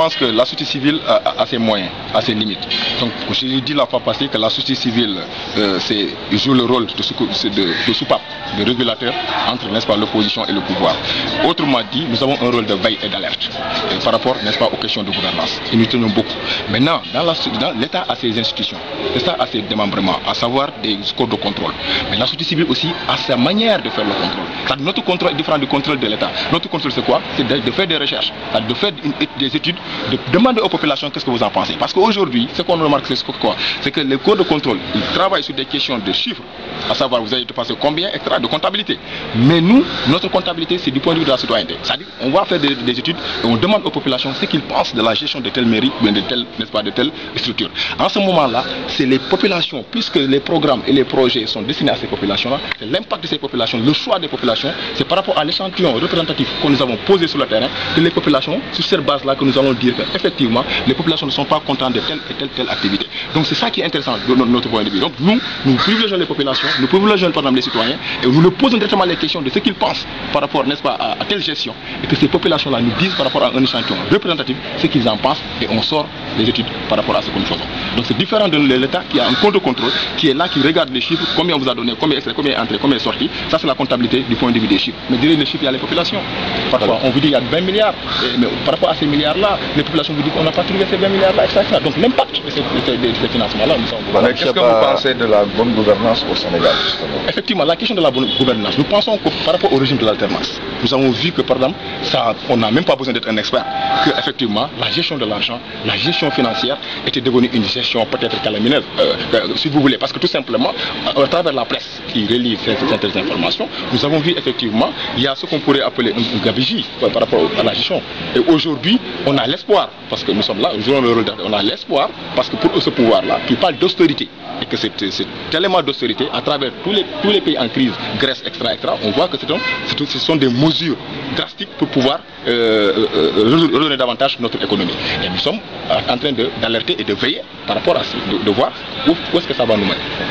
Je pense que la société civile a ses moyens, a ses limites. Donc, j'ai dit la fois passée que la société civile joue le rôle de soupape, de régulateur entre, n'est-ce pas, l'opposition et le pouvoir. Autrement dit, nous avons un rôle de veille et d'alerte par rapport, n'est-ce pas, aux questions de gouvernance. Et nous tenons beaucoup. Maintenant, l'État a ses institutions, l'État a ses démembrements, à savoir des corps de contrôle. Mais la société civile aussi a sa manière de faire le contrôle. Notre contrôle est différent du contrôle de l'État. Notre contrôle, c'est quoi? C'est de faire des recherches, de faire des études, de demander aux populations qu'est-ce que vous en pensez. Parce qu'aujourd'hui, ce qu'on remarque, c'est quoi? C'est que les corps de contrôle, ils travaillent sur des questions de chiffres, à savoir vous avez dépensé combien, etc., de comptabilité. Mais nous, notre comptabilité, c'est du point de vue de la citoyenneté. C'est-à-dire, on va faire des études et on demande aux populations ce qu'ils pensent de la gestion de telle mairie ou de telle, n'est-ce pas, de telle structure. En ce moment-là, c'est les populations, puisque les programmes et les projets sont destinés à ces populations-là, c'est l'impact de ces populations, le choix des populations, c'est par rapport à l'échantillon représentatif que nous avons posé sur le terrain que les populations, sur cette base-là, que nous allons dire qu'effectivement, les populations ne sont pas contentes de telle et telle activité. Donc c'est ça qui est intéressant de notre point de vue. Donc nous privilégions les populations, nous privilégions par exemple les citoyens, et nous leur posons directement les questions de ce qu'ils pensent par rapport, n'est-ce pas, à telle gestion, et que ces populations-là nous disent par rapport à un échantillon représentatif ce qu'ils en pensent, et on sort les études par rapport à ce que nous faisons. Donc c'est différent de l'État qui a un compte de contrôle, qui est là, qui regarde les chiffres, combien on vous a donné, combien est entré, combien est sorti. Ça c'est la comptabilité du point de vue des chiffres. Mais derrière les chiffres, il y a les populations. Parfois on vous dit il y a 20 milliards, mais par rapport à ces milliards-là, les populations vous disent qu'on n'a pas trouvé ces 20 milliards-là, etc. Donc l'impact de ces financements-là, nous sommes... Qu'est-ce que vous pensez de la bonne gouvernance au Sénégal, justement? Effectivement, la question de la bonne gouvernance, nous pensons que par rapport au régime de l'alternance, nous avons vu que par exemple, on n'a même pas besoin d'être un expert, que effectivement la gestion de l'argent, la gestion financière était devenue une gestion peut-être calamineuse, si vous voulez, parce que tout simplement, à travers la presse qui relie ces informations, nous avons vu effectivement, il y a ce qu'on pourrait appeler un gabegie par rapport à la gestion. Et aujourd'hui, on a l'espoir, parce que nous sommes là, nous jouons le rôle on a l'espoir, parce que pour ce pouvoir-là, qui parle d'austérité, et que cet élément d'austérité, à travers tous les pays en crise, Grèce, etc., on voit que ce sont des mesures drastiques pour pouvoir redonner davantage notre économie. Et nous sommes en train d'alerter et de veiller par rapport à ça, de voir où est-ce que ça va nous mener.